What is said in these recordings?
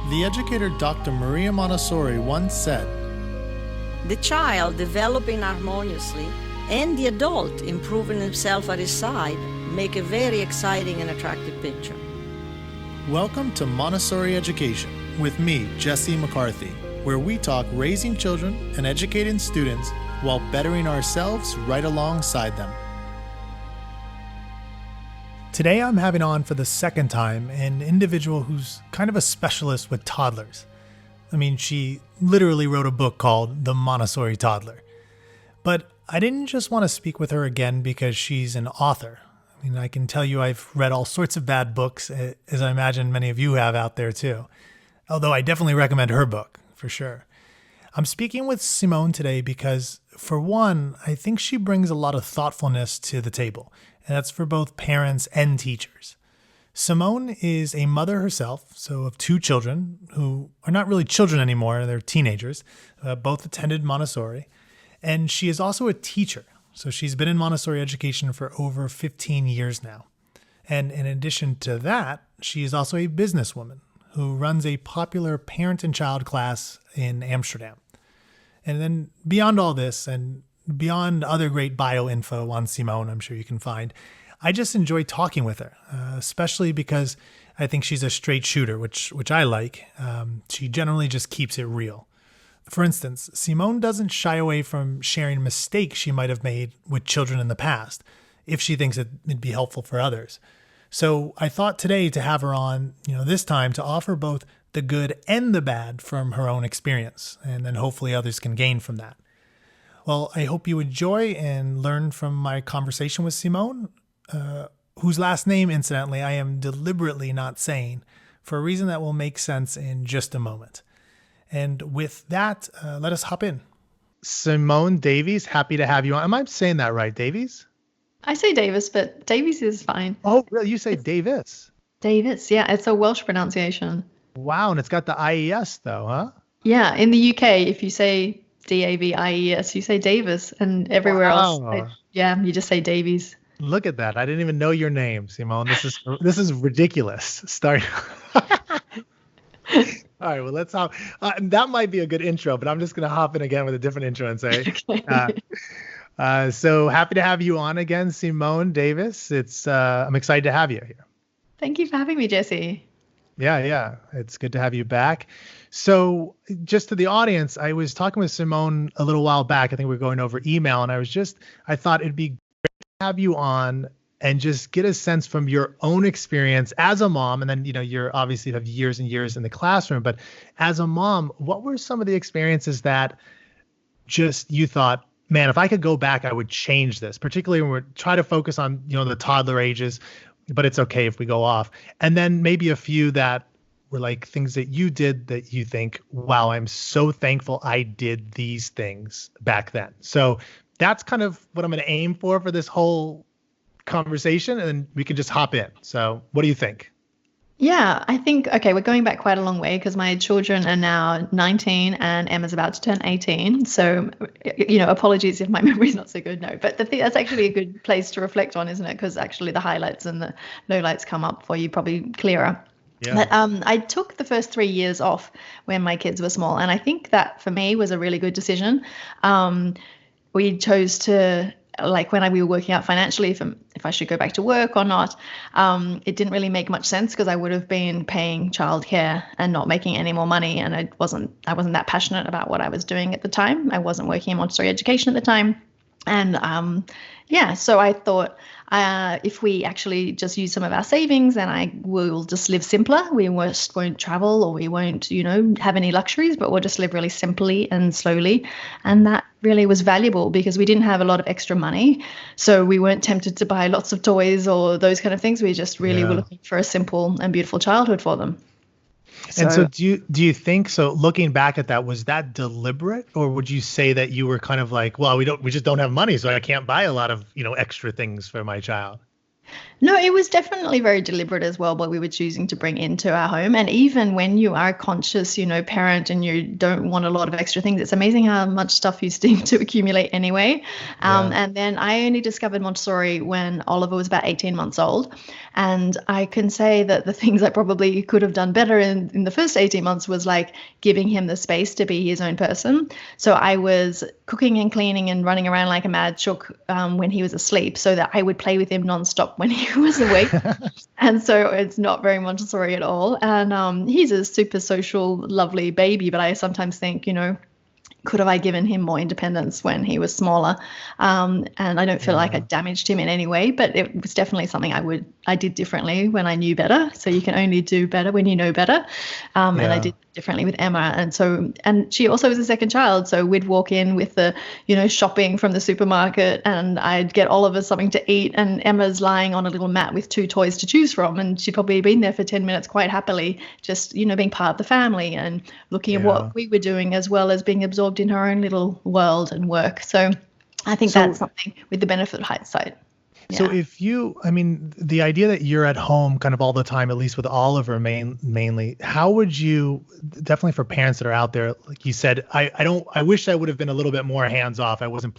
The educator Dr. Maria Montessori once said, "The child developing harmoniously and the adult improving himself at his side make a very exciting and attractive picture." Welcome to Montessori Education with me, Jesse McCarthy, where we talk raising children and educating students while bettering ourselves right alongside them. Today I'm having on for the second time an individual who's kind of a specialist with toddlers. I mean, she literally wrote a book called The Montessori Toddler. But I didn't just want to speak with her again because she's an author. I mean, I can tell you I've read all sorts of bad books, as I imagine many of you have out there too. Although I definitely recommend her book, for sure. I'm speaking with Simone today because, for one, I think she brings a lot of thoughtfulness to the table, and that's for both parents and teachers. Simone is a mother herself, so of two children who are not really children anymore, they're teenagers, both attended Montessori, and she is also a teacher. So she's been in Montessori education for over 15 years now. And in addition to that, she is also a businesswoman who runs a popular parent and child class in Amsterdam. And then beyond all this and beyond other great bio info on Simone, I'm sure you can find, I just enjoy talking with her, especially because I think she's a straight shooter, which I like. She generally just keeps it real. For instance, Simone doesn't shy away from sharing mistakes she might have made with children in the past, if she thinks it'd be helpful for others. So I thought today to have her on, this time to offer both the good and the bad from her own experience, and then hopefully others can gain from that. Well, I hope you enjoy and learn from my conversation with Simone, whose last name, incidentally, I am deliberately not saying for a reason that will make sense in just a moment. And with that, let us hop in. Simone Davies, happy to have you on. Am I saying that right, Davies? I say Davis, but Davies is fine. Oh, really? You say Davis? Davis, yeah. It's a Welsh pronunciation. Wow, and it's got the IES though, huh? Yeah, in the UK, if you say Davies, you say Davis, and everywhere else, you just say Davies. Look at that. I didn't even know your name, Simone. This is ridiculous. Start. All right, well, let's hop. That might be a good intro, but I'm just going to hop in again with a different intro and say, so happy to have you on again, Simone Davis. I'm excited to have you here. Thank you for having me, Jesse. Yeah. It's good to have you back. So just to the audience, I was talking with Simone a little while back. I think we were going over email, and I thought it'd be great to have you on and just get a sense from your own experience as a mom. And then, you're obviously have years and years in the classroom, but as a mom, what were some of the experiences that just you thought, man, if I could go back, I would change this, particularly when we're trying to focus on, the toddler ages, but it's okay if we go off. And then maybe a few that were like things that you did that you think, wow, I'm so thankful I did these things back then. So that's kind of what I'm going to aim for this whole conversation, and then we can just hop in. So what do you think? Yeah, I think, okay, we're going back quite a long way because my children are now 19 and Emma's about to turn 18. So, apologies if my memory's not so good. No, but that's actually a good place to reflect on, isn't it? Because actually the highlights and the lowlights come up for you probably clearer. Yeah. But I took the first 3 years off when my kids were small. And I think that for me was a really good decision. We chose to, when we were working out financially if I should go back to work or not, it didn't really make much sense because I would have been paying childcare and not making any more money. And I wasn't that passionate about what I was doing at the time. I wasn't working in Montessori education at the time. And so I thought if we actually just use some of our savings, then I will just live simpler. We won't travel, or we won't, have any luxuries, but we'll just live really simply and slowly. And that really was valuable because we didn't have a lot of extra money. So we weren't tempted to buy lots of toys or those kind of things. We just really were looking for a simple and beautiful childhood for them. And so do you think, so looking back at that, was that deliberate, or would you say that you were kind of like, well, we just don't have money, so I can't buy a lot of, extra things for my child? No, it was definitely very deliberate as well, what we were choosing to bring into our home. And even when you are a conscious, parent and you don't want a lot of extra things, it's amazing how much stuff you seem to accumulate anyway. And then I only discovered Montessori when Oliver was about 18 months old. And I can say that the things I probably could have done better in the first 18 months was like giving him the space to be his own person. So I was cooking and cleaning and running around like a mad chook when he was asleep, so that I would play with him nonstop when he was awake. And so it's not very Montessori at all. And he's a super social, lovely baby, but I sometimes think, could have I given him more independence when he was smaller? And I don't feel like I damaged him in any way, but it was definitely something I did differently when I knew better. So you can only do better when you know better. And I did differently with Emma. And she also was a second child. So we'd walk in with the, shopping from the supermarket, and I'd get Oliver something to eat, and Emma's lying on a little mat with 2 toys to choose from. And she'd probably been there for 10 minutes quite happily, just, being part of the family and looking at what we were doing, as well as being absorbed in her own little world and work. So I think that's something with the benefit of hindsight. So the idea that you're at home kind of all the time, at least with Oliver mainly, how would you, definitely for parents that are out there, like you said, I wish I would have been a little bit more hands off. I wouldn't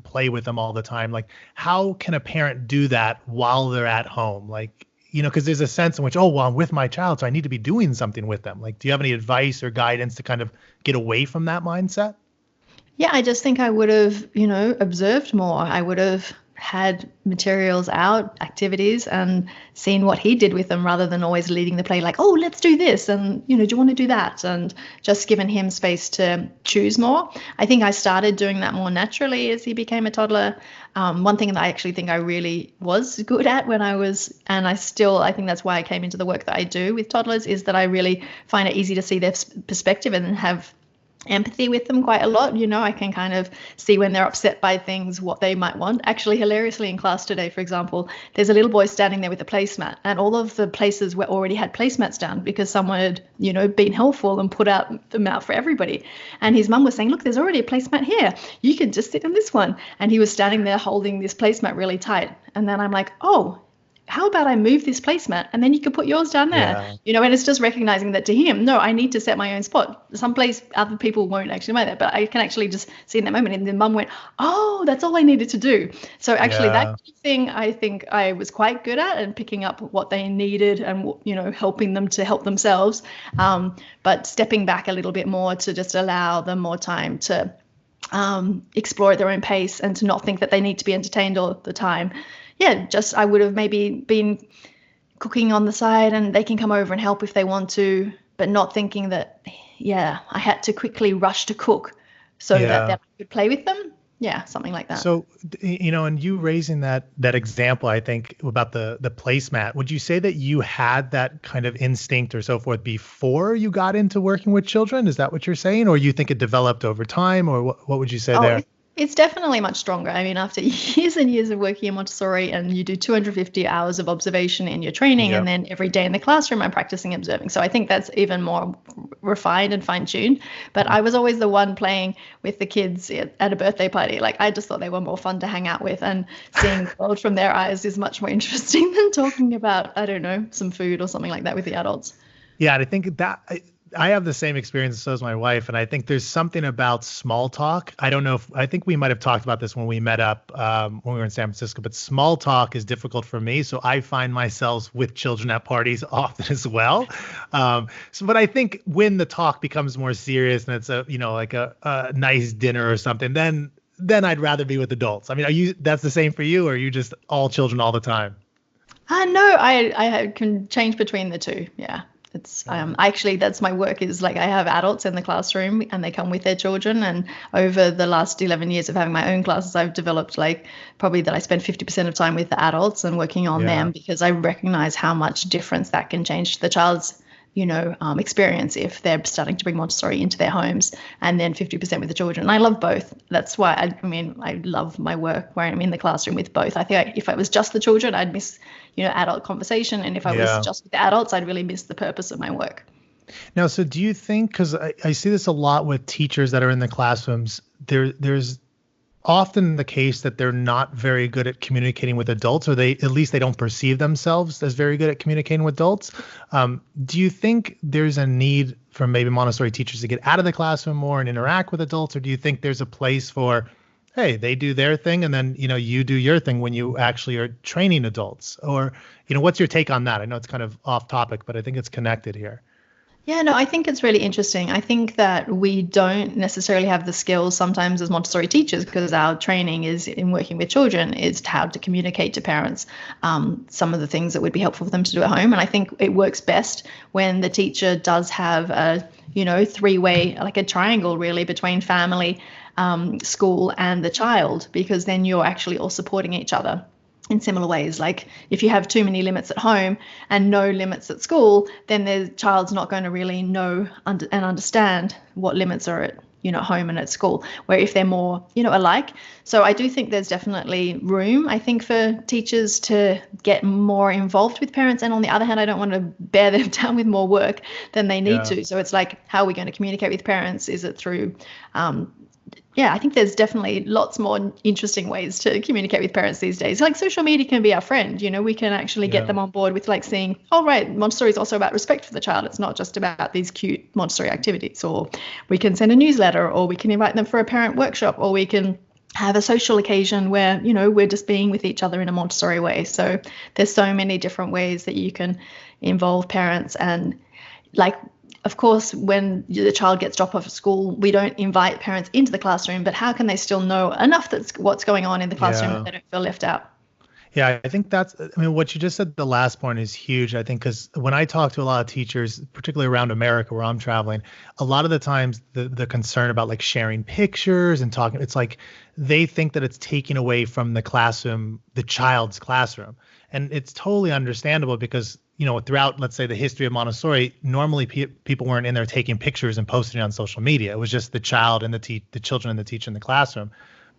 play with them all the time. Like, how can a parent do that while they're at home? Like, because there's a sense in which, I'm with my child, so I need to be doing something with them. Like, do you have any advice or guidance to kind of get away from that mindset? Yeah, I just think I would have, observed more. I would have had materials out, activities, and seen what he did with them, rather than always leading the play like, oh, let's do this, and do you want to do that, and just given him space to choose more. I think I started doing that more naturally as he became a toddler. One thing that I actually think I really was good at when I was, and I think that's why I came into the work that I do with toddlers, is that I really find it easy to see their perspective and have empathy with them quite a lot. I can kind of see when they're upset by things, what they might want. Actually, hilariously, in class today, for example, there's a little boy standing there with a placemat, and all of the places were already had placemats down because someone had, been helpful and put them out for everybody. And his mum was saying, look, there's already a placemat here. You can just sit in this one. And he was standing there holding this placemat really tight. And then I'm like, oh, how about I move this placemat and then you could put yours down there, and it's just recognizing that to him, no, I need to set my own spot. Someplace other people won't actually make that, but I can actually just see in that moment. And then mum went, oh, that's all I needed to do. So actually that thing I think I was quite good at, and picking up what they needed and, helping them to help themselves. But stepping back a little bit more to just allow them more time to explore at their own pace, and to not think that they need to be entertained all the time. Just I would have maybe been cooking on the side and they can come over and help if they want to, but not thinking that, I had to quickly rush to cook so that I could play with them. Yeah, something like that. So, and you raising that example, I think, about the placemat, would you say that you had that kind of instinct or so forth before you got into working with children? Is that what you're saying? Or you think it developed over time? Or what would you say there? It's definitely much stronger. I mean, after years and years of working in Montessori, and you do 250 hours of observation in your training, and then every day in the classroom, I'm practicing observing. So I think that's even more refined and fine-tuned. But I was always the one playing with the kids at a birthday party. Like, I just thought they were more fun to hang out with, and seeing the world from their eyes is much more interesting than talking about, I don't know, some food or something like that with the adults. Yeah, and I think that I have the same experience, so does my wife, and I think there's something about small talk. I think we might have talked about this when we met up when we were in San Francisco, but small talk is difficult for me, so I find myself with children at parties often as well. But I think when the talk becomes more serious and it's a nice dinner or something, then I'd rather be with adults. I mean, that's the same for you, or are you just all children all the time? No, I can change between the two. Yeah. It's actually, that's my work, is like I have adults in the classroom and they come with their children. And over the last 11 years of having my own classes, I've developed probably that I spend 50% of time with the adults and working on them, because I recognize how much difference that can change the child's experience if they're starting to bring Montessori into their homes, and then 50% with the children. And I love both. That's why I love my work where I'm in the classroom with both. I think if I was just the children, I'd miss adult conversation, and if I was just with the adults, I'd really miss the purpose of my work. Now, so do you think, because I see this a lot with teachers that are in the classrooms, there's often the case that they're not very good at communicating with adults, or at least they don't perceive themselves as very good at communicating with adults. Do you think there's a need for maybe Montessori teachers to get out of the classroom more and interact with adults? Or do you think there's a place for, hey, they do their thing and then, you do your thing when you actually are training adults? Or, what's your take on that? I know it's kind of off topic, but I think it's connected here. Yeah, no, I think it's really interesting. I think that we don't necessarily have the skills sometimes as Montessori teachers, because our training is in working with children, is how to communicate to parents some of the things that would be helpful for them to do at home. And I think it works best when the teacher does have a, three-way, like a triangle really, between family, school and the child, because then you're actually all supporting each other in similar ways. Like if you have too many limits at home and no limits at school, then the child's not going to really know and understand what limits are at home and at school, where if they're more alike. So I do think there's definitely room, I think, for teachers to get more involved with parents. And on the other hand, I don't want to bear them down with more work than they need to. So it's like, how are we going to communicate with parents? Is it through I think there's definitely lots more interesting ways to communicate with parents these days. Like social media can be our friend. We can actually get them on board with like seeing, oh, right, Montessori is also about respect for the child. It's not just about these cute Montessori activities. Or we can send a newsletter, or we can invite them for a parent workshop, or we can have a social occasion where, we're just being with each other in a Montessori way. So there's so many different ways that you can involve parents. And like, of course, when the child gets dropped off at school, we don't invite parents into the classroom, but how can they still know enough that's what's going on in the classroom that they don't feel left out? Yeah, I think what you just said, the last point is huge, I think, because when I talk to a lot of teachers, particularly around America where I'm traveling, a lot of the times the concern about like sharing pictures and talking, it's like they think that it's taking away from the classroom, the child's classroom. And it's totally understandable because, throughout, let's say, the history of Montessori, normally people weren't in there taking pictures and posting it on social media. It was just the child and the children and the teacher in the classroom.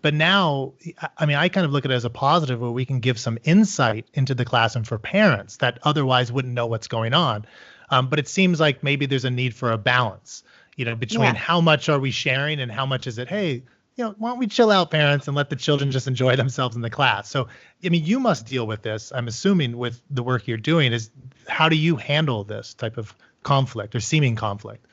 But now, I kind of look at it as a positive where we can give some insight into the classroom for parents that otherwise wouldn't know what's going on. But it seems like maybe there's a need for a balance, between how much are we sharing and how much is it, hey, why don't we chill out, parents, and let the children just enjoy themselves in the class? So, you must deal with this, I'm assuming, with the work you're doing. Is how do you handle this type of conflict or seeming conflict?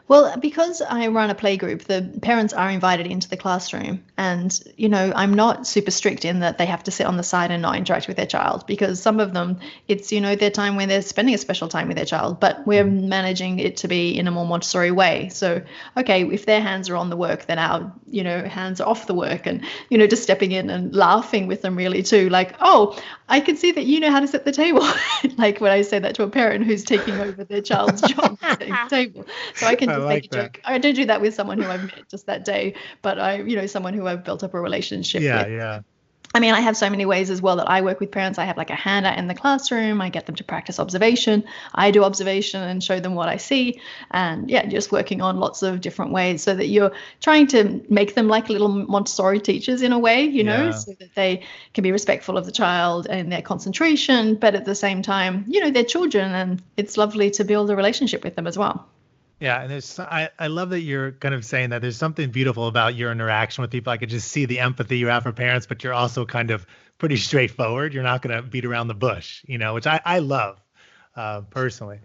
Well, because I run a playgroup, the parents are invited into the classroom. And, I'm not super strict in that they have to sit on the side and not interact with their child, because some of them, it's, their time when they're spending a special time with their child, but we're managing it to be in a more Montessori way. So, okay, if their hands are on the work, then our, hands are off the work, and, just stepping in and laughing with them really too. Like, oh, I can see that you know how to set the table. Like when I say that to a parent who's taking over their child's job setting the table. So I can just make a joke. I don't do that with someone who I've met just that day, but someone who I've built up a relationship with. Yeah. I have so many ways as well that I work with parents. I have like a handout in the classroom. I get them to practice observation. I do observation and show them what I see. And just working on lots of different ways so that you're trying to make them like little Montessori teachers in a way, so that they can be respectful of the child and their concentration, but at the same time, they're children, and it's lovely to build a relationship with them as well. Yeah, and I love that you're kind of saying that there's something beautiful about your interaction with people. I could just see the empathy you have for parents, but you're also kind of pretty straightforward. You're not going to beat around the bush, which I love personally.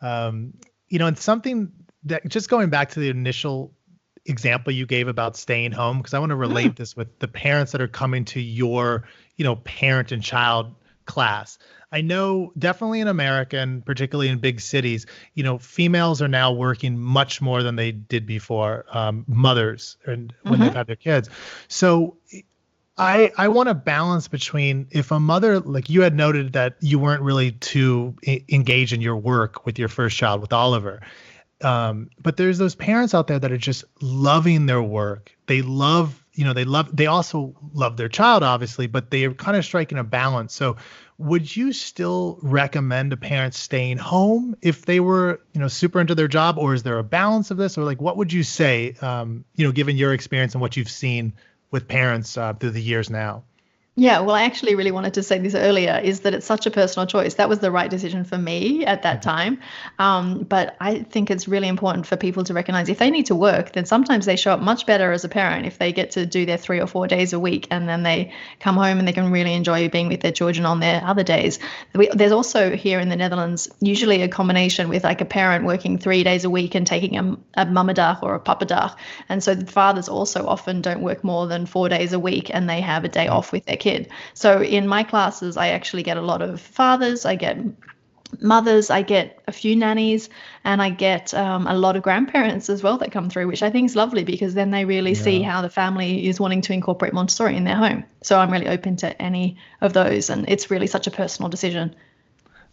And something that, just going back to the initial example you gave about staying home, because I want to relate this with the parents that are coming to your, parent and child class. I know definitely in America, and particularly in big cities, females are now working much more than they did before, mothers, and when they've had their kids. So I want a balance between, if a mother, like you had noted that you weren't really too engaged in your work with your first child, with Oliver. But there's those parents out there that are just loving their work. They also love their child, obviously, but they are kind of striking a balance. So would you still recommend a parent staying home if they were, super into their job, or is there a balance of this? Or like, what would you say, given your experience and what you've seen with parents through the years now? Yeah, well, I actually really wanted to say this earlier, is that it's such a personal choice. That was the right decision for me at that time. But I think it's really important for people to recognize if they need to work, then sometimes they show up much better as a parent if they get to do their 3 or 4 days a week and then they come home and they can really enjoy being with their children on their other days. There's also here in the Netherlands usually a combination with like a parent working 3 days a week and taking a mamadag or a papadag. And so the fathers also often don't work more than 4 days a week and they have a day off with their kid. So in my classes, I actually get a lot of fathers, I get mothers, I get a few nannies, and I get a lot of grandparents as well that come through, which I think is lovely because then they really see how the family is wanting to incorporate Montessori in their home. So I'm really open to any of those, and it's really such a personal decision.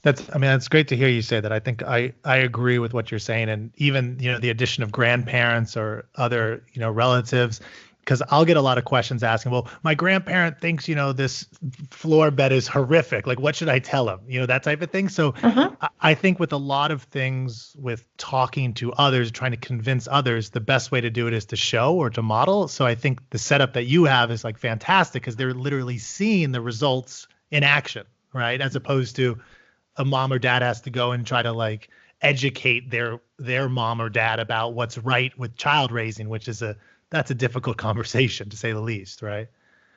That's great to hear you say that. I think I agree with what you're saying. And even, the addition of grandparents or other, relatives, because I'll get a lot of questions asking, well, my grandparent thinks, this floor bed is horrific. Like, what should I tell him? That type of thing. So I think with a lot of things, with talking to others, trying to convince others, the best way to do it is to show or to model. So I think the setup that you have is like fantastic because they're literally seeing the results in action, right? As opposed to a mom or dad has to go and try to like educate their mom or dad about what's right with child raising, which is that's a difficult conversation to say the least, right?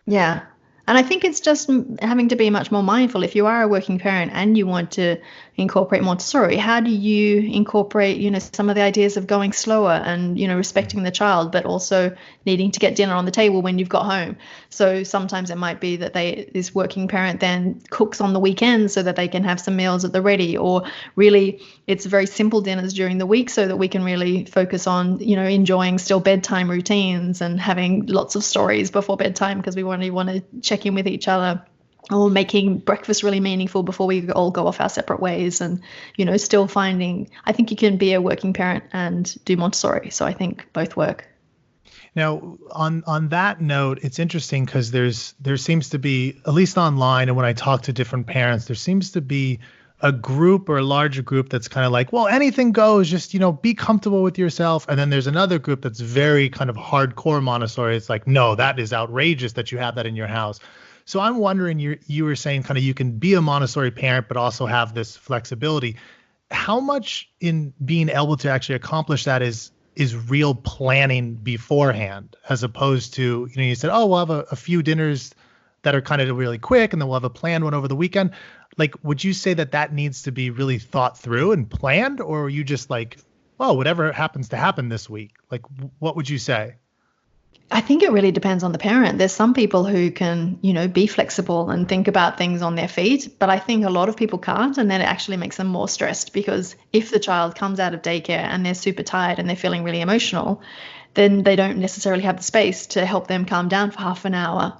Yeah. And I think it's just having to be much more mindful. If you are a working parent and you want to incorporate Montessori, how do you incorporate, some of the ideas of going slower and, respecting the child, but also needing to get dinner on the table when you've got home? So sometimes it might be that this working parent then cooks on the weekends so that they can have some meals at the ready, or really it's very simple dinners during the week so that we can really focus on, enjoying still bedtime routines and having lots of stories before bedtime because we want to check in with each other, or making breakfast really meaningful before we all go off our separate ways. And, still finding, I think you can be a working parent and do Montessori. So I think both work. Now, on that note, it's interesting because there seems to be, at least online, and when I talk to different parents, there seems to be a group or a larger group that's kind of like, well, anything goes, just, be comfortable with yourself. And then there's another group that's very kind of hardcore Montessori. It's like, no, that is outrageous that you have that in your house. So I'm wondering, you were saying kind of you can be a Montessori parent, but also have this flexibility. How much in being able to actually accomplish that is real planning beforehand, as opposed to, you said, oh, we'll have a few dinners that are kind of really quick, and then we'll have a planned one over the weekend. Like, would you say that needs to be really thought through and planned, or are you just like, oh, whatever happens to happen this week? Like, what would you say? I think it really depends on the parent. There's some people who can, be flexible and think about things on their feet, but I think a lot of people can't, and then it actually makes them more stressed because if the child comes out of daycare and they're super tired and they're feeling really emotional, then they don't necessarily have the space to help them calm down for half an hour,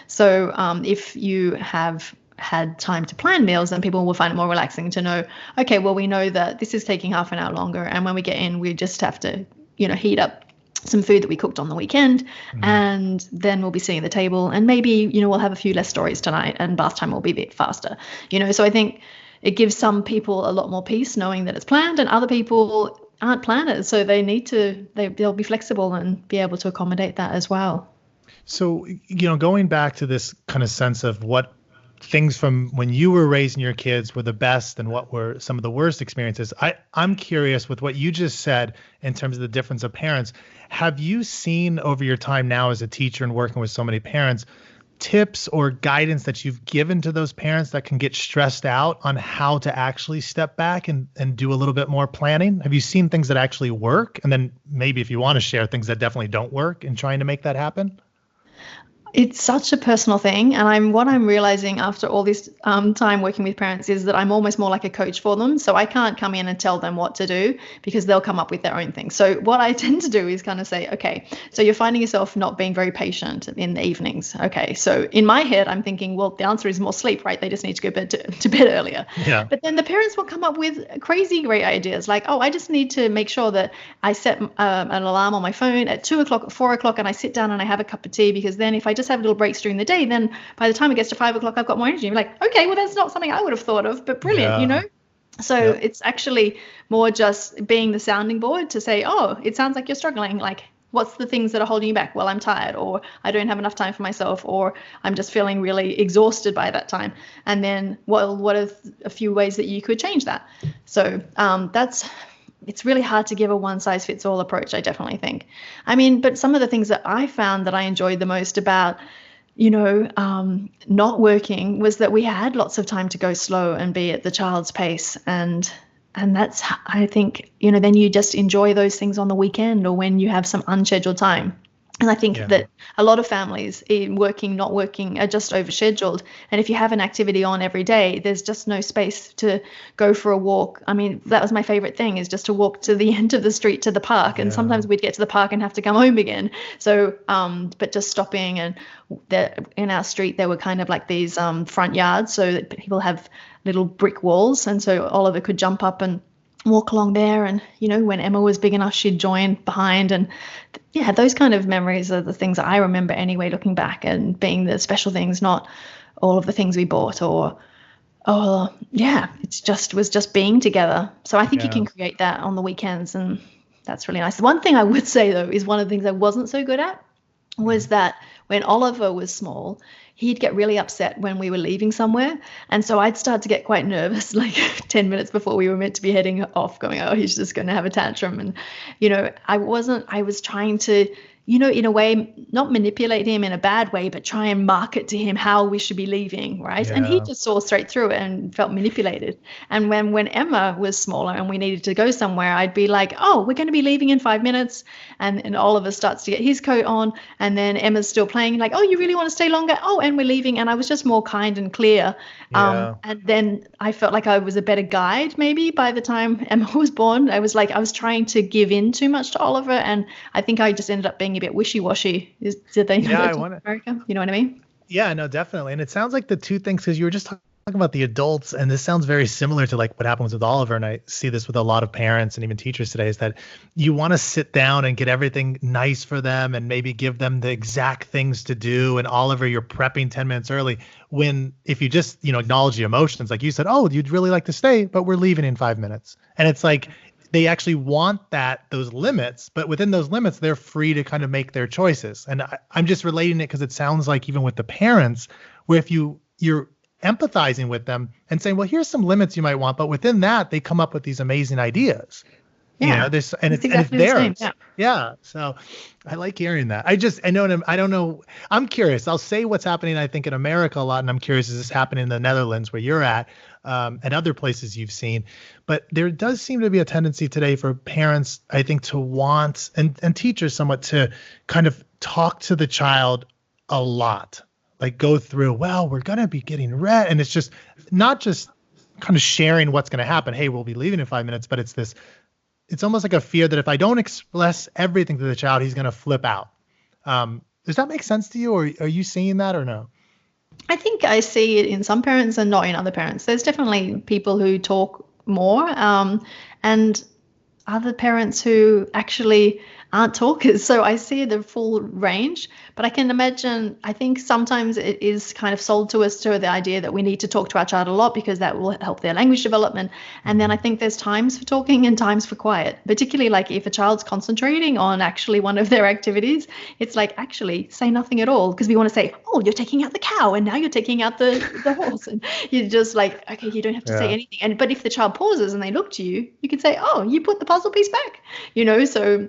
So if you have had time to plan meals, then people will find it more relaxing to know, okay, well, we know that this is taking half an hour longer, and when we get in, we just have to, heat up some food that we cooked on the weekend, and then we'll be sitting at the table, and maybe, we'll have a few less stories tonight, and bath time will be a bit faster, So I think it gives some people a lot more peace knowing that it's planned, and other people aren't planners, so they'll be flexible and be able to accommodate that as well. So, going back to this kind of sense of what things from when you were raising your kids were the best and what were some of the worst experiences, I'm curious with what you just said in terms of the difference of parents. Have you seen over your time now as a teacher and working with so many parents, tips or guidance that you've given to those parents that can get stressed out on how to actually step back and do a little bit more planning? Have you seen things that actually work? And then maybe if you want to share things that definitely don't work in trying to make that happen? It's such a personal thing. And what I'm realizing after all this time working with parents is that I'm almost more like a coach for them. So I can't come in and tell them what to do because they'll come up with their own thing. So what I tend to do is kind of say, okay, so you're finding yourself not being very patient in the evenings. Okay, so in my head, I'm thinking, well, the answer is more sleep, right? They just need to go to bed earlier. Yeah. But then the parents will come up with crazy great ideas like, oh, I just need to make sure that I set an alarm on my phone at 2 o'clock, 4 o'clock, and I sit down and I have a cup of tea, because then if I just have little breaks during the day, then by the time it gets to 5 o'clock, I've got more energy. I'm like, okay, well, that's not something I would have thought of, but brilliant, So it's actually more just being the sounding board to say, oh, it sounds like you're struggling. Like, What's the things that are holding you back? Well, I'm tired, or I don't have enough time for myself, or I'm just feeling really exhausted by that time. And then, well, what are a few ways that you could change that? So it's really hard to give a one size fits all approach, I definitely think. I mean, but some of the things that I found that I enjoyed the most about not working was that we had lots of time to go slow and be at the child's pace. And that's, I think, then you just enjoy those things on the weekend or when you have some unscheduled time. And I think that a lot of families, working, not working, are just overscheduled. And if you have an activity on every day, there's just no space to go for a walk. I mean, that was my favorite thing, is just to walk to the end of the street to the park. And sometimes we'd get to the park and have to come home again. So, but just stopping, and in our street, there were kind of like these front yards, so that people have little brick walls. And so Oliver could jump up and walk along there, and when Emma was big enough, she'd join behind. And those kind of memories are the things that I remember anyway, looking back, and being the special things, not all of the things we bought, it was just being together. So I think you can create that on the weekends, and that's really nice. One thing I would say though is one of the things I wasn't so good at was that when Oliver was small, he'd get really upset when we were leaving somewhere. And so I'd start to get quite nervous, like 10 minutes before we were meant to be heading off, going, oh, he's just going to have a tantrum. And, I was trying to, in a way, not manipulate him in a bad way, but try and market to him how we should be leaving, right? Yeah. And he just saw straight through it and felt manipulated. And when Emma was smaller and we needed to go somewhere, I'd be like, oh, we're going to be leaving in 5 minutes. And Oliver starts to get his coat on, and then Emma's still playing, like, oh, you really want to stay longer? Oh, and we're leaving. And I was just more kind and clear. And then I felt like I was a better guide maybe by the time Emma was born. I was trying to give in too much to Oliver, and I think I just ended up being a bit wishy-washy. Did they know that in America? You know what I mean? Yeah, no, definitely. And it sounds like the two things, because you were just talking about the adults, and this sounds very similar to like what happens with Oliver, and I see this with a lot of parents and even teachers today, is that you want to sit down and get everything nice for them and maybe give them the exact things to do. And Oliver, you're prepping 10 minutes early, when if you just acknowledge the emotions, like you said, oh, you'd really like to stay, but we're leaving in 5 minutes. And it's like they actually want those limits, but within those limits, they're free to kind of make their choices. And I'm just relating it because it sounds like even with the parents, where if you're empathizing with them and saying, well, here's some limits you might want, but within that, they come up with these amazing ideas. Yeah. It's exactly theirs. The same. Yeah. So I like hearing that. I don't know. I'm curious. I'll say what's happening, I think, in America a lot. And I'm curious, is this happening in the Netherlands where you're at, and other places you've seen? But there does seem to be a tendency today for parents, I think, to want, and teachers somewhat, to kind of talk to the child a lot. Like go through, well, we're going to be getting ready. And it's just not just kind of sharing what's going to happen. Hey, we'll be leaving in 5 minutes. But it's almost like a fear that if I don't express everything to the child, he's going to flip out. Does that make sense to you? Or are you seeing that or no? I think I see it in some parents and not in other parents. There's definitely people who talk more, and other parents who actually aren't talkers. So I see the full range, but I can imagine, I think sometimes it is kind of sold to us to the idea that we need to talk to our child a lot because that will help their language development. And then I think there's times for talking and times for quiet, particularly like if a child's concentrating on actually one of their activities, it's like, actually say nothing at all, because we want to say, oh, you're taking out the cow and now you're taking out the horse. And you're just like, okay, you don't have to say anything. But if the child pauses and they look to you, you can say, oh, you put the puzzle piece back, so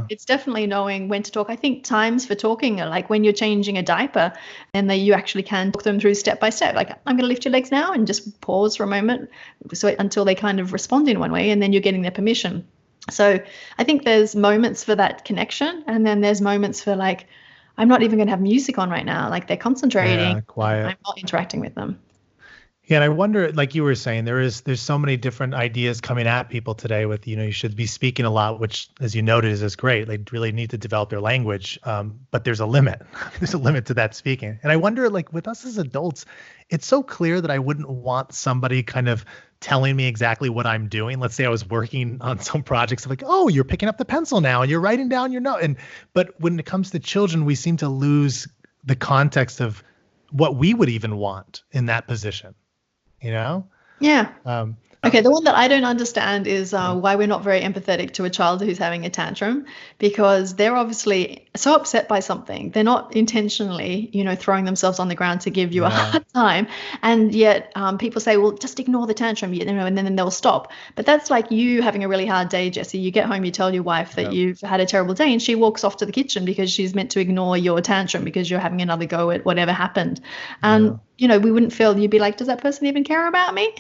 it's definitely knowing when to talk. I think times for talking are like when you're changing a diaper, and that you actually can talk them through step by step. Like, I'm going to lift your legs now, and just pause for a moment, so until they kind of respond in one way, and then you're getting their permission. So I think there's moments for that connection, and then there's moments for like, I'm not even going to have music on right now. Like, they're concentrating, quiet. I'm not interacting with them. Yeah, and I wonder, like you were saying, there's so many different ideas coming at people today with, you should be speaking a lot, which, as you noted, is great. They really need to develop their language, but there's a limit. There's a limit to that speaking. And I wonder, like with us as adults, it's so clear that I wouldn't want somebody kind of telling me exactly what I'm doing. Let's say I was working on some projects, like, oh, you're picking up the pencil now and you're writing down your note. But when it comes to children, we seem to lose the context of what we would even want in that position. Yeah. And Okay, the one that I don't understand is why we're not very empathetic to a child who's having a tantrum, because they're obviously so upset by something. They're not intentionally, throwing themselves on the ground to give you a hard time. And yet people say, well, just ignore the tantrum, and then they'll stop. But that's like you having a really hard day, Jesse. You get home, you tell your wife that you've had a terrible day, and she walks off to the kitchen because she's meant to ignore your tantrum because you're having another go at whatever happened. And, we wouldn't feel, you'd be like, does that person even care about me?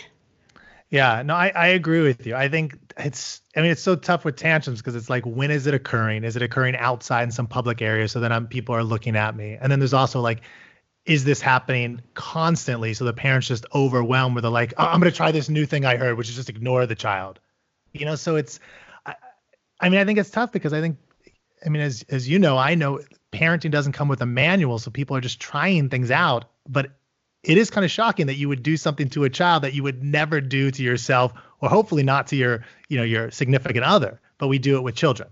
Yeah, no, I agree with you. I think it's so tough with tantrums because it's like, when is it occurring? Is it occurring outside in some public area so that people are looking at me? And then there's also like, is this happening constantly? So the parents just overwhelmed where they're like, oh, I'm going to try this new thing I heard, which is just ignore the child. So it's, I think it's tough because as you know, I know parenting doesn't come with a manual. So people are just trying things out, but it is kind of shocking that you would do something to a child that you would never do to yourself, or hopefully not to your significant other, but we do it with children.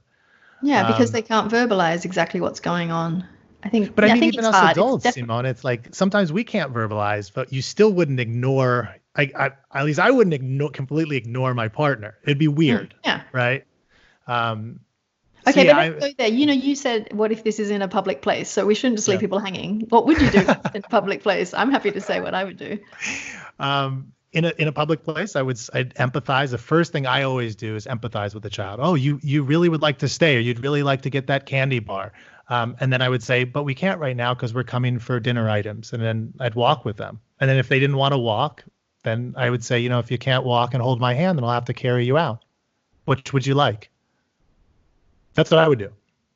Yeah, because they can't verbalize exactly what's going on. I think, but I think even it's us hard. adults, Simone, it's like sometimes we can't verbalize, but you still wouldn't ignore. At least I wouldn't completely ignore my partner. It'd be weird. Yeah. Right. Okay, but let's go there. You said, what if this is in a public place? So we shouldn't just leave people hanging. What would you do in a public place? I'm happy to say what I would do. In a public place, I'd empathize. The first thing I always do is empathize with the child. Oh, you really would like to stay, or you'd really like to get that candy bar. And then I would say, but we can't right now because we're coming for dinner items. And then I'd walk with them. And then if they didn't want to walk, then I would say, if you can't walk and hold my hand, then I'll have to carry you out. Which would you like? That's what I would do.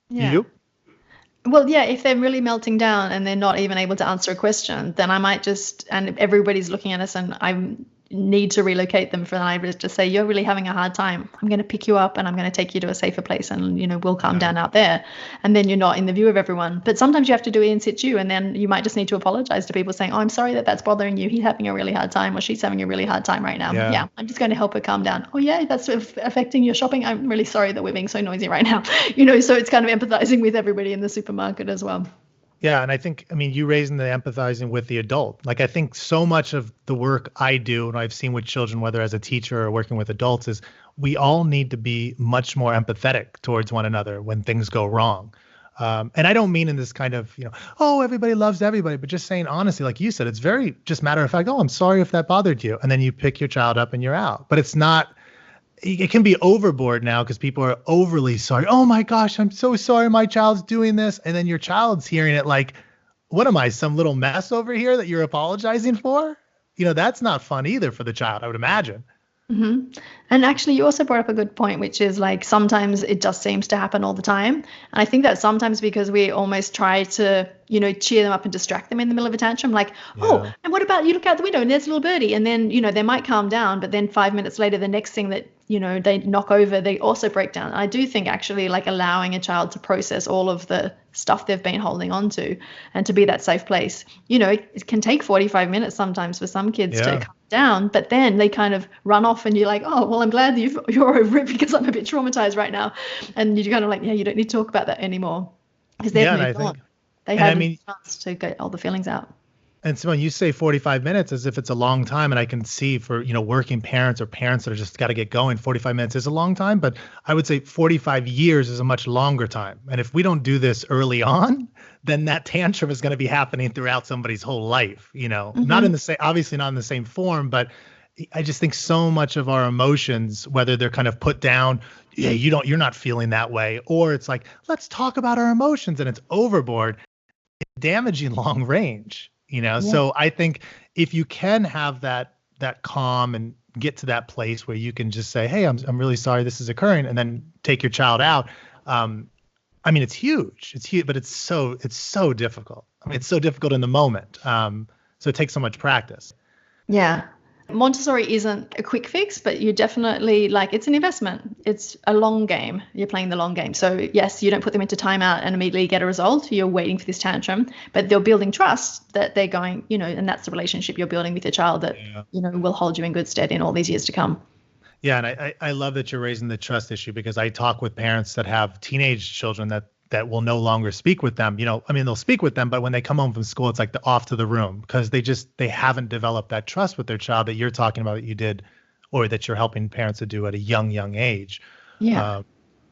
Yeah. You? Well, yeah, if they're really melting down and they're not even able to answer a question, then I might and everybody's looking at us and I need to relocate them, I would just say, you're really having a hard time. I'm going to pick you up and I'm going to take you to a safer place and, we'll calm down out there. And then you're not in the view of everyone. But sometimes you have to do it in situ, and then you might just need to apologize to people saying, oh, I'm sorry that's bothering you. He's having a really hard time, or she's having a really hard time right now. Yeah, I'm just going to help her calm down. Oh, yeah, that's affecting your shopping. I'm really sorry that we're being so noisy right now. So it's kind of empathizing with everybody in the supermarket as well. Yeah. And I think, you raising the empathizing with the adult. Like, I think so much of the work I do and I've seen with children, whether as a teacher or working with adults, is we all need to be much more empathetic towards one another when things go wrong. And I don't mean in this kind of, oh, everybody loves everybody, but just saying honestly, like you said, it's very just matter of fact, oh, I'm sorry if that bothered you. And then you pick your child up and you're out. But it's not. It can be overboard now because people are overly sorry. Oh my gosh, I'm so sorry my child's doing this. And then your child's hearing it like, what am I, some little mess over here that you're apologizing for? That's not fun either for the child, I would imagine. Mm-hmm. And actually, you also brought up a good point, which is like sometimes it just seems to happen all the time. And I think that sometimes because we almost try to, cheer them up and distract them in the middle of a tantrum, like, oh, and what about you look out the window and there's a little birdie. And then, they might calm down, but then 5 minutes later, the next thing that, they knock over, they also break down. I do think actually like allowing a child to process all of the stuff they've been holding on to and to be that safe place, it can take 45 minutes sometimes for some kids to calm down, but then they kind of run off and you're like, oh, well, I'm glad you're over it because I'm a bit traumatized right now. And you're kind of like, yeah, you don't need to talk about that anymore because they've moved on. They had a chance to get all the feelings out. And Simone, you say 45 minutes as if it's a long time. And I can see for, working parents or parents that are just got to get going, 45 minutes is a long time. But I would say 45 years is a much longer time. And if we don't do this early on, then that tantrum is going to be happening throughout somebody's whole life, not in the same, obviously not in the same form, but I just think so much of our emotions, whether they're kind of put down, yeah, you're not feeling that way, or it's like, let's talk about our emotions and it's overboard, it's damaging long range. So I think if you can have that calm and get to that place where you can just say, hey, I'm really sorry this is occurring, and then take your child out. It's huge. It's huge, but it's so difficult. It's so difficult in the moment. So it takes so much practice. Yeah. Montessori isn't a quick fix, but you definitely it's an investment. It's a long game. You're playing the long game. So yes, you don't put them into timeout and immediately get a result. You're waiting for this tantrum, but they're building trust that they're going, and that's the relationship you're building with your child that, will hold you in good stead in all these years to come. Yeah. And I love that you're raising the trust issue because I talk with parents that have teenage children that will no longer speak with them. They'll speak with them, but when they come home from school, it's like off to the room because they haven't developed that trust with their child that you're talking about that you did or that you're helping parents to do at a young age. Yeah. And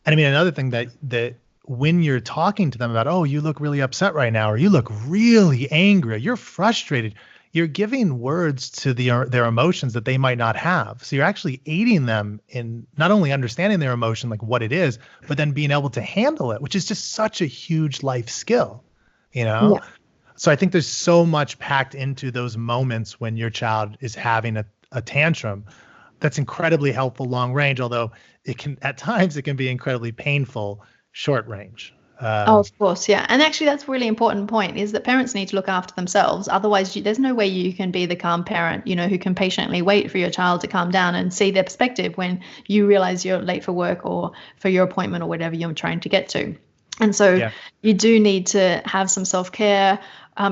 I mean, another thing that when you're talking to them about, oh, you look really upset right now, or you look really angry, or you're frustrated, you're giving words to their emotions that they might not have. So you're actually aiding them in not only understanding their emotion, like what it is, but then being able to handle it, which is just such a huge life skill, you know? Yeah. So I think there's so much packed into those moments when your child is having a tantrum that's incredibly helpful long range, although at times it can be incredibly painful short range. Of course, yeah. And actually, that's a really important point, is that parents need to look after themselves. Otherwise, there's no way you can be the calm parent, who can patiently wait for your child to calm down and see their perspective when you realize you're late for work or for your appointment or whatever you're trying to get to. And so you do need to have some self-care,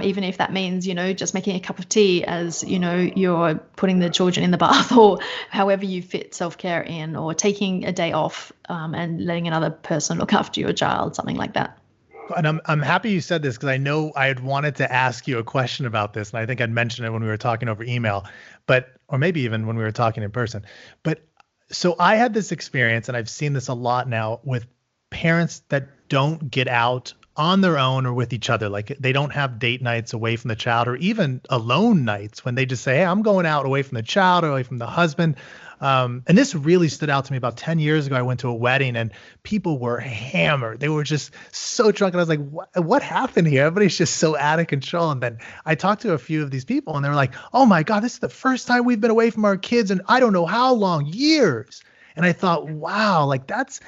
even if that means, just making a cup of tea as, you're putting the children in the bath, or however you fit self-care in, or taking a day off and letting another person look after your child, something like that. And I'm happy you said this, because I know I had wanted to ask you a question about this, and I think I'd mentioned it when we were talking over email, or maybe even when we were talking in person. But so I had this experience, and I've seen this a lot now with parents that don't get out on their own or with each other. Like they don't have date nights away from the child, or even alone nights when they just say, hey, I'm going out away from the child or away from the husband. And this really stood out to me about 10 years ago. I went to a wedding and people were hammered. They were just so drunk. And I was like, what happened here? Everybody's just so out of control. And then I talked to a few of these people and they were like, oh my God, this is the first time we've been away from our kids and I don't know how long, years. And I thought, wow, like that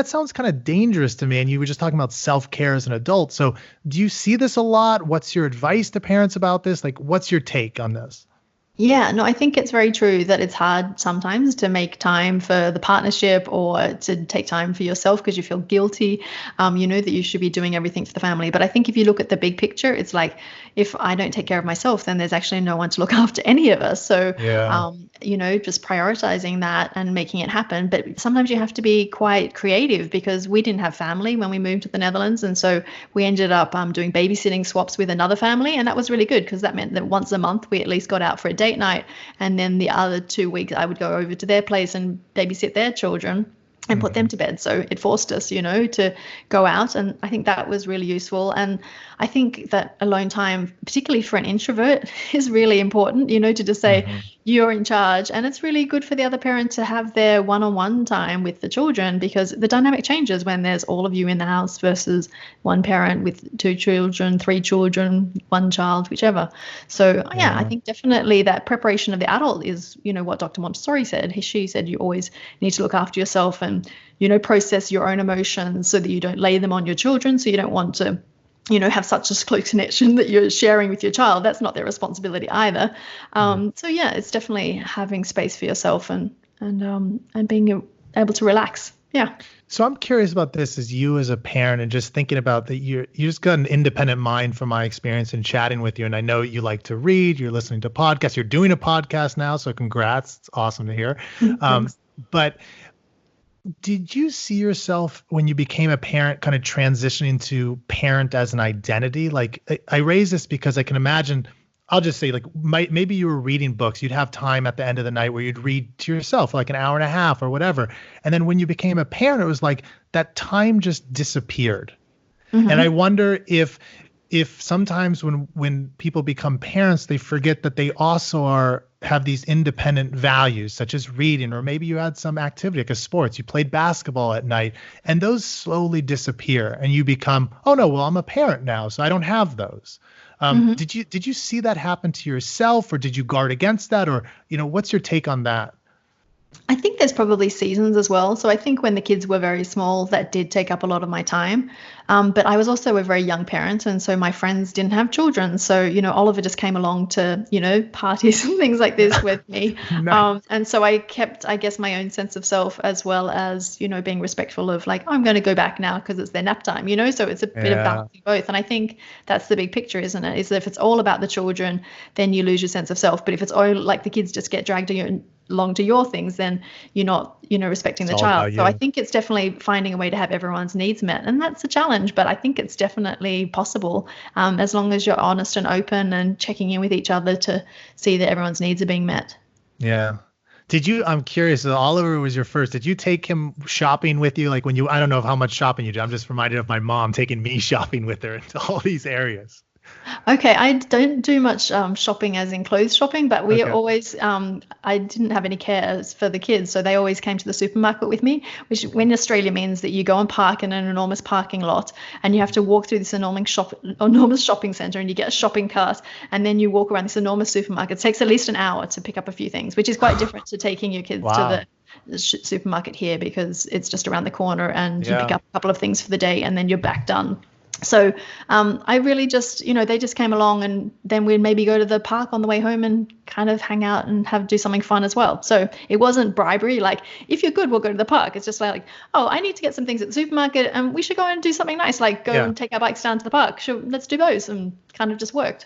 sounds kind of dangerous to me. And you were just talking about self-care as an adult. So do you see this a lot? What's your advice to parents about this? Like, what's your take on this? Yeah, no, I think it's very true that it's hard sometimes to make time for the partnership or to take time for yourself because you feel guilty, that you should be doing everything for the family. But I think if you look at the big picture, it's like, if I don't take care of myself, then there's actually no one to look after any of us. So, just prioritizing that and making it happen. But sometimes you have to be quite creative because we didn't have family when we moved to the Netherlands. And so we ended up doing babysitting swaps with another family. And that was really good because that meant that once a month we at least got out for a date night. And then the other 2 weeks I would go over to their place and babysit their children and put them to bed. So it forced us, to go out. And I think that was really useful. And I think that alone time, particularly for an introvert, is really important, to just say you're in charge. And it's really good for the other parent to have their one-on-one time with the children because the dynamic changes when there's all of you in the house versus one parent with 2 children, 3 children, 1 child, whichever. So, I think definitely that preparation of the adult is, what Dr. Montessori said. She said you always need to look after yourself and, process your own emotions so that you don't lay them on your children. So you don't want to have such a close connection that you're sharing with your child. That's not their responsibility either. It's definitely having space for yourself and being able to relax. Yeah. So I'm curious about this as you as a parent and just thinking about that you just got an independent mind from my experience in chatting with you. And I know you like to read, you're listening to podcasts, you're doing a podcast now. So congrats. It's awesome to hear. But did you see yourself when you became a parent kind of transitioning to parent as an identity? Like I raise this because I can imagine, I'll just say like maybe you were reading books. You'd have time at the end of the night where you'd read to yourself for like an hour and a half or whatever. And then when you became a parent, it was like that time just disappeared. And I wonder if sometimes when people become parents, they forget that they also have these independent values, such as reading, or maybe you had some activity like a sports, you played basketball at night, and those slowly disappear and you become, oh no, well, I'm a parent now, so I don't have those. Did you see that happen to yourself, or did you guard against that? Or, what's your take on that? I think there's probably seasons as well. So I think when the kids were very small, that did take up a lot of my time. But I was also a very young parent. And so my friends didn't have children. So, Oliver just came along to, parties and things like this with me. Nice. And so I kept, I guess, my own sense of self as well as, being respectful of like, I'm going to go back now because it's their nap time, so it's a bit of balancing both. And I think that's the big picture, isn't it? Is that if it's all about the children, then you lose your sense of self. But if it's all like the kids just get dragged along to your things, then you're not, respecting the child. So I think it's definitely finding a way to have everyone's needs met. And that's a challenge, but I think it's definitely possible as long as you're honest and open and checking in with each other to see that everyone's needs are being met. Yeah. I'm curious, so Oliver was your first. Did you take him shopping with you? Like I don't know how much shopping you do. I'm just reminded of my mom taking me shopping with her into all these areas. Okay, I don't do much shopping as in clothes shopping, but we Okay. always, I didn't have any cares for the kids, so they always came to the supermarket with me, which in Australia means that you go and park in an enormous parking lot and you have to walk through this enormous shopping center and you get a shopping cart and then you walk around this enormous supermarket. It takes at least an hour to pick up a few things, which is quite different to taking your kids Wow. to the supermarket here because it's just around the corner and you Yeah. pick up a couple of things for the day and then you're back done. So I really just, they just came along and then we'd maybe go to the park on the way home and kind of hang out and do something fun as well. So it wasn't bribery. Like, if you're good, we'll go to the park. It's just like, oh, I need to get some things at the supermarket and we should go and do something nice, like go and take our bikes down to the park. Sure, let's do those, and kind of just worked.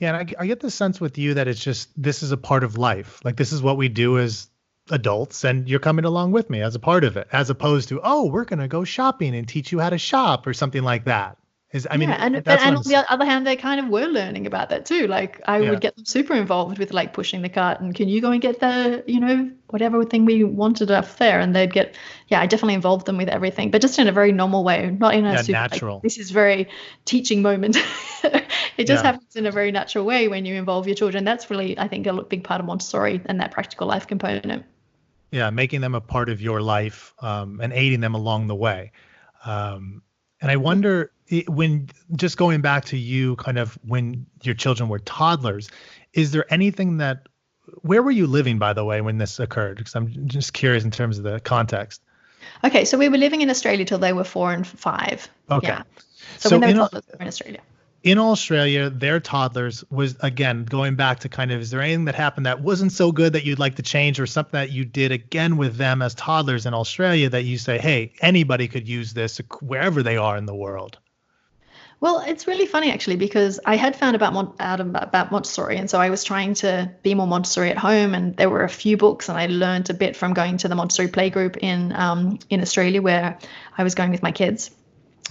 Yeah, and I get the sense with you that it's just, this is a part of life. Like, this is what we do as adults, and you're coming along with me as a part of it, as opposed to, oh, we're going to go shopping and teach you how to shop or something like that. And on the other hand, they kind of were learning about that too. Like, I would get them super involved with like pushing the cart and can you go and get the, whatever thing we wanted off there, and they'd get, I definitely involved them with everything, but just in a very normal way, not in a super, natural. Like, this is very teaching moment. It just happens in a very natural way when you involve your children. That's really, I think, a big part of Montessori and that practical life component. Yeah, making them a part of your life and aiding them along the way. And I wonder, when just going back to you, kind of when your children were toddlers, is there anything where were you living, by the way, when this occurred? Because I'm just curious in terms of the context. Okay, so we were living in Australia till they were 4 and 5. Okay. Yeah. So when they were toddlers, we were in Australia. In Australia, their toddlers was, again, going back to kind of, is there anything that happened that wasn't so good that you'd like to change, or something that you did again with them as toddlers in Australia that you say, hey, anybody could use this wherever they are in the world? Well, it's really funny, actually, because I had found out about Montessori, and so I was trying to be more Montessori at home, and there were a few books, and I learned a bit from going to the Montessori playgroup in Australia where I was going with my kids.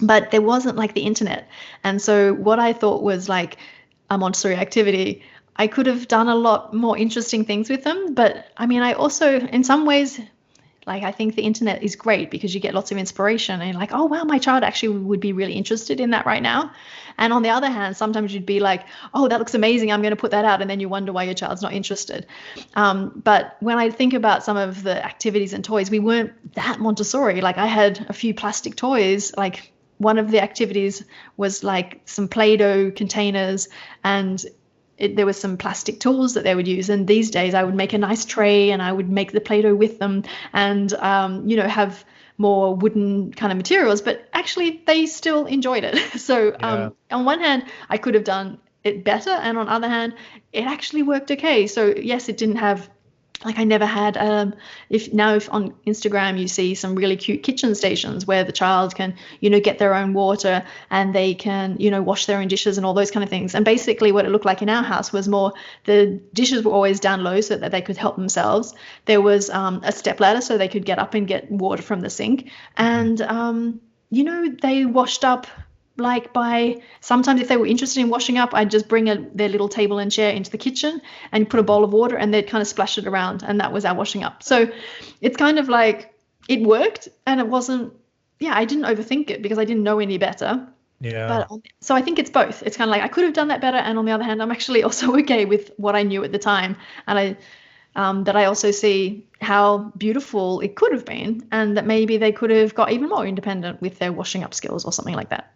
But there wasn't like the internet. And so what I thought was like a Montessori activity, I could have done a lot more interesting things with them. But I mean, I also, in some ways, like, I think the internet is great because you get lots of inspiration and you're like, oh, wow, my child actually would be really interested in that right now. And on the other hand, sometimes you'd be like, oh, that looks amazing, I'm going to put that out. And then you wonder why your child's not interested. But when I think about some of the activities and toys, we weren't that Montessori. Like, I had a few plastic toys, like, one of the activities was like some Play-Doh containers, and there was some plastic tools that they would use. And these days I would make a nice tray and I would make the Play-Doh with them and, have more wooden kind of materials, but actually they still enjoyed it. So on one hand, I could have done it better. And on the other hand, it actually worked okay. So yes, it didn't have, like, I never had, if on Instagram you see some really cute kitchen stations where the child can, get their own water and they can, wash their own dishes and all those kind of things. And basically what it looked like in our house was more, the dishes were always down low so that they could help themselves. There was a step ladder so they could get up and get water from the sink. And, they washed up. Like, sometimes if they were interested in washing up, I'd just bring their little table and chair into the kitchen and put a bowl of water and they'd kind of splash it around, and that was our washing up. So it's kind of like, it worked, and it wasn't, I didn't overthink it because I didn't know any better. Yeah. But so I think it's both. It's kind of like, I could have done that better, and on the other hand, I'm actually also okay with what I knew at the time, and that I also see how beautiful it could have been, and that maybe they could have got even more independent with their washing up skills or something like that.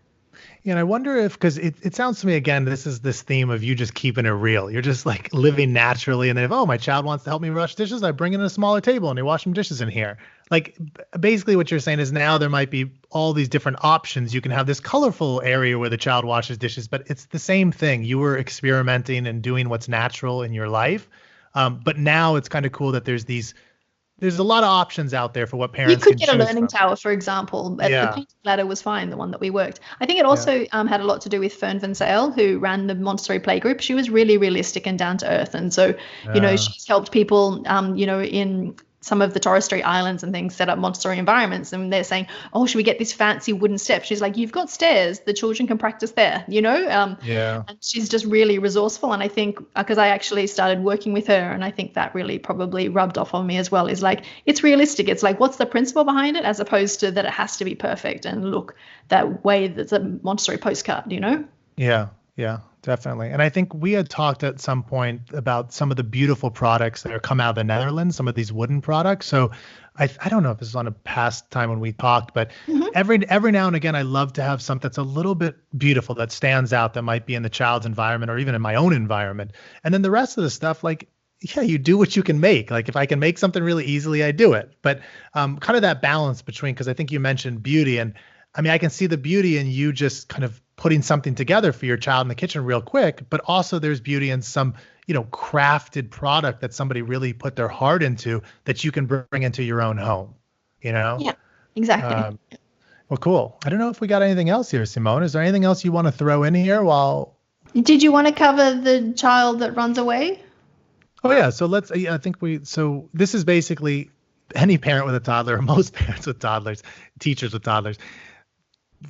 Yeah, and I wonder if, because it sounds to me, again, this is this theme of you just keeping it real. You're just like living naturally. And then if, my child wants to help me wash dishes, I bring in a smaller table and they wash some dishes in here. Like, basically what you're saying is now there might be all these different options. You can have this colorful area where the child washes dishes, but it's the same thing. You were experimenting and doing what's natural in your life. But now it's kind of cool that there's a lot of options out there for what parents can choose. You could get a learning tower, for example. The painted ladder was fine, the one that we worked. I think it also had a lot to do with Fern Van Sale, who ran the Montessori playgroup. She was really realistic and down to earth. And so, she's helped people, in some of the Torres Strait Islands and things set up Montessori environments, and they're saying, oh, should we get this fancy wooden step? She's like, you've got stairs, the children can practice there, Yeah. And she's just really resourceful. And I think because I actually started working with her, and I think that really probably rubbed off on me as well, is like, it's realistic. It's like, what's the principle behind it, as opposed to that it has to be perfect and look that way that's a Montessori postcard, Yeah, definitely. And I think we had talked at some point about some of the beautiful products that are come out of the Netherlands, some of these wooden products. So I don't know if this is on a past time when we talked, but every now and again, I love to have something that's a little bit beautiful that stands out, that might be in the child's environment or even in my own environment. And then the rest of the stuff, like, yeah, you do what you can make. Like if I can make something really easily, I do it. But kind of that balance between, because I think you mentioned beauty, and I mean, I can see the beauty in you just kind of putting something together for your child in the kitchen real quick, but also there's beauty in some, crafted product that somebody really put their heart into that you can bring into your own home, Yeah, exactly. Well, cool. I don't know if we got anything else here, Simone. Is there anything else you want to throw in here while... Did you want to cover the child that runs away? Oh yeah. So so this is basically any parent with a toddler, or most parents with toddlers, teachers with toddlers,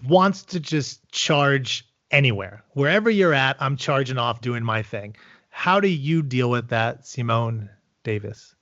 wants to just charge anywhere. Wherever you're at, I'm charging off doing my thing. How do you deal with that, Simone Davies?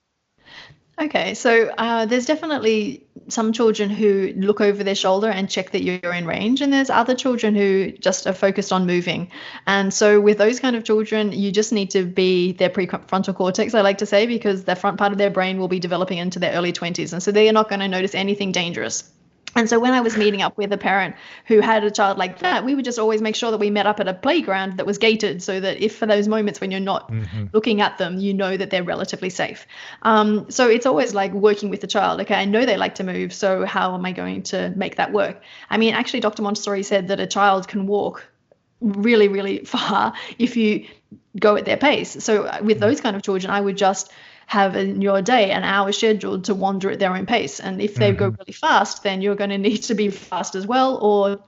Okay, so there's definitely some children who look over their shoulder and check that you're in range, and there's other children who just are focused on moving. And so with those kind of children, you just need to be their prefrontal cortex, I like to say, because the front part of their brain will be developing into their early 20s, and so they are not going to notice anything dangerous. And so when I was meeting up with a parent who had a child like that, we would just always make sure that we met up at a playground that was gated, so that if for those moments when you're not looking at them, you know that they're relatively safe. So it's always like working with the child. Okay, I know they like to move, so how am I going to make that work? I mean, actually, Dr. Montessori said that a child can walk really, really far if you go at their pace. So with those kind of children, I would just have in your day an hour scheduled to wander at their own pace. And if they go really fast, then you're going to need to be fast as well, or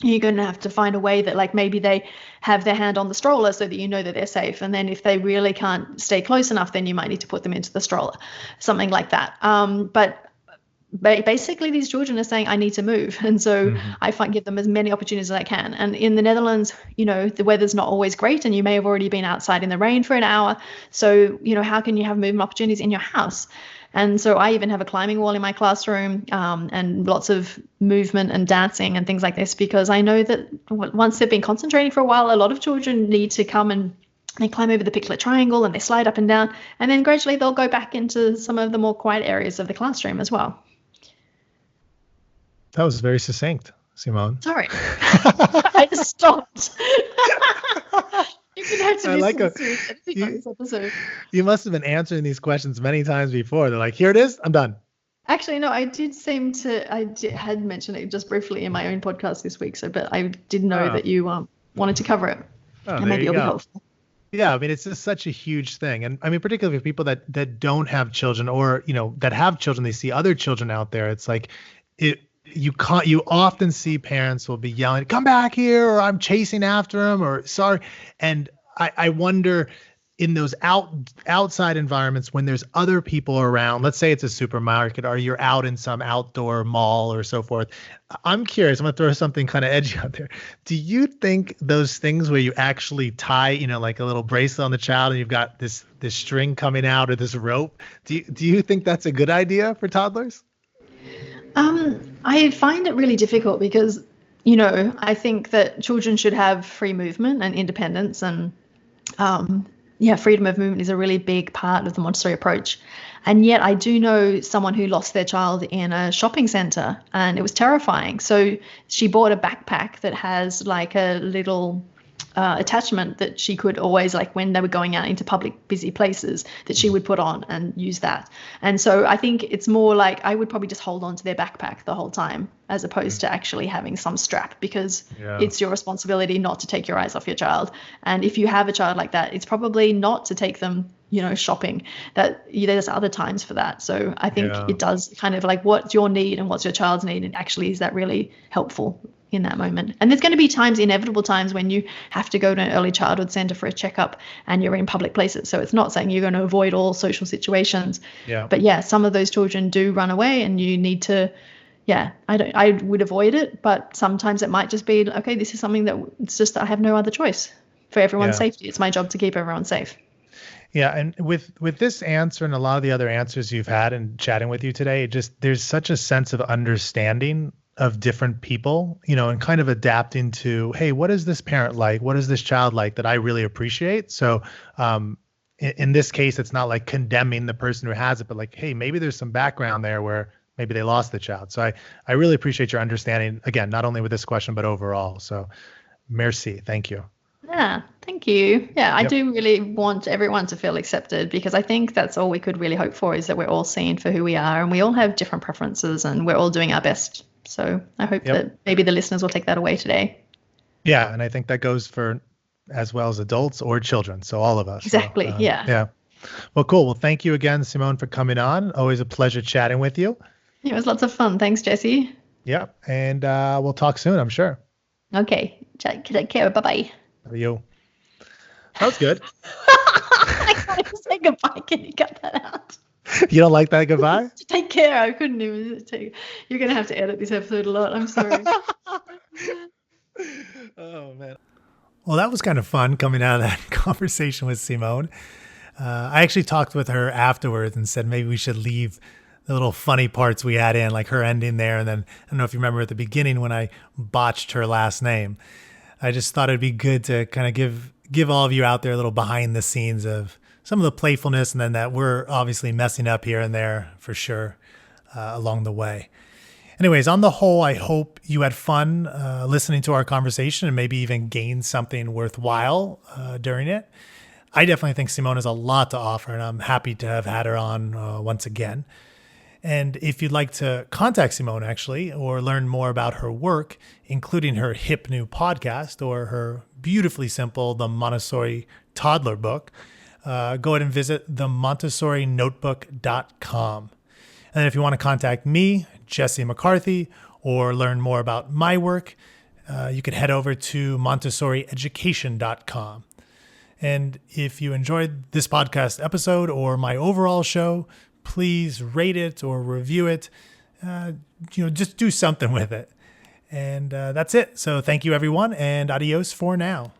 you're going to have to find a way that, like, maybe they have their hand on the stroller so that you know that they're safe. And then if they really can't stay close enough, then you might need to put them into the stroller, something like that. But basically these children are saying, I need to move. And so I give them as many opportunities as I can. And in the Netherlands, the weather's not always great, and you may have already been outside in the rain for an hour. So, how can you have movement opportunities in your house? And so I even have a climbing wall in my classroom, and lots of movement and dancing and things like this, because I know that once they've been concentrating for a while, a lot of children need to come and they climb over the piclet triangle and they slide up and down, and then gradually they'll go back into some of the more quiet areas of the classroom as well. That was very succinct, Simone. Sorry. I just stopped. You can have to do this episode. You must have been answering these questions many times before. They're like, here it is, I'm done. Actually, no, I had mentioned it just briefly in my own podcast this week, but I didn't know that you wanted to cover it. And maybe it'll be helpful. Yeah, I mean, it's just such a huge thing. And I mean, particularly for people that don't have children, or, that have children, they see other children out there. It's like, you often see parents will be yelling, come back here, or I'm chasing after him, or sorry. And I wonder, in those outside environments, when there's other people around, let's say it's a supermarket, or you're out in some outdoor mall or so forth. I'm curious, I'm going to throw something kind of edgy out there. Do you think those things where you actually tie, like a little bracelet on the child and you've got this string coming out, or this rope, do you think that's a good idea for toddlers? I find it really difficult because, I think that children should have free movement and independence, and freedom of movement is a really big part of the Montessori approach. And yet I do know someone who lost their child in a shopping center, and it was terrifying. So she bought a backpack that has like a little attachment that she could always, like when they were going out into public busy places, that she would put on and use that. And so I think it's more like I would probably just hold on to their backpack the whole time, as opposed to actually having some strap, because it's your responsibility not to take your eyes off your child. And if you have a child like that, it's probably not to take them, shopping. That there's other times for that. So I think it does kind of like, what's your need and what's your child's need, and actually is that really helpful? in that moment. And there's going to be times, inevitable times, when you have to go to an early childhood center for a checkup and you're in public places. So it's not saying you're going to avoid all social situations. Yeah. But yeah, some of those children do run away, and you need to, I would avoid it, but sometimes it might just be, okay, this is something that it's just, I have no other choice for everyone's safety. It's my job to keep everyone safe. Yeah. And with this answer and a lot of the other answers you've had and chatting with you today, there's such a sense of understanding of different people, and kind of adapting to, hey, what is this parent like? What is this child like, that I really appreciate? So in this case, it's not like condemning the person who has it, but like, hey, maybe there's some background there where maybe they lost the child. So I really appreciate your understanding, again, not only with this question, but overall. So merci. Thank you. Yeah, thank you. Yeah, I do really want everyone to feel accepted, because I think that's all we could really hope for, is that we're all seen for who we are, and we all have different preferences, and we're all doing our best. So I hope that maybe the listeners will take that away today. Yeah, and I think that goes for as well as adults or children. So all of us. Exactly. So, yeah. Yeah. Well, cool. Well, thank you again, Simone, for coming on. Always a pleasure chatting with you. It was lots of fun. Thanks, Jesse. Yeah. And we'll talk soon, I'm sure. Okay. Take care. Bye-bye. You. That was good. I can't even say goodbye. Can you cut that out? You don't like that goodbye? Take care. I couldn't even take. You're going to have to edit this episode a lot. I'm sorry. Oh, man. Well, that was kind of fun coming out of that conversation with Simone. I actually talked with her afterwards and said maybe we should leave the little funny parts we had in, like her ending there. And then I don't know if you remember at the beginning when I botched her last name. I just thought it'd be good to kind of give all of you out there a little behind the scenes of some of the playfulness, and then that we're obviously messing up here and there for sure along the way. Anyways, on the whole, I hope you had fun listening to our conversation and maybe even gained something worthwhile during it. I definitely think Simone has a lot to offer, and I'm happy to have had her on once again. And if you'd like to contact Simone, actually, or learn more about her work, including her hip new podcast or her beautifully simple The Montessori Toddler book, go ahead and visit themontessorinotebook.com. And then if you want to contact me, Jesse McCarthy, or learn more about my work, you can head over to montessorieducation.com. And if you enjoyed this podcast episode or my overall show, please rate it or review it. Just do something with it. And that's it. So thank you, everyone, and adios for now.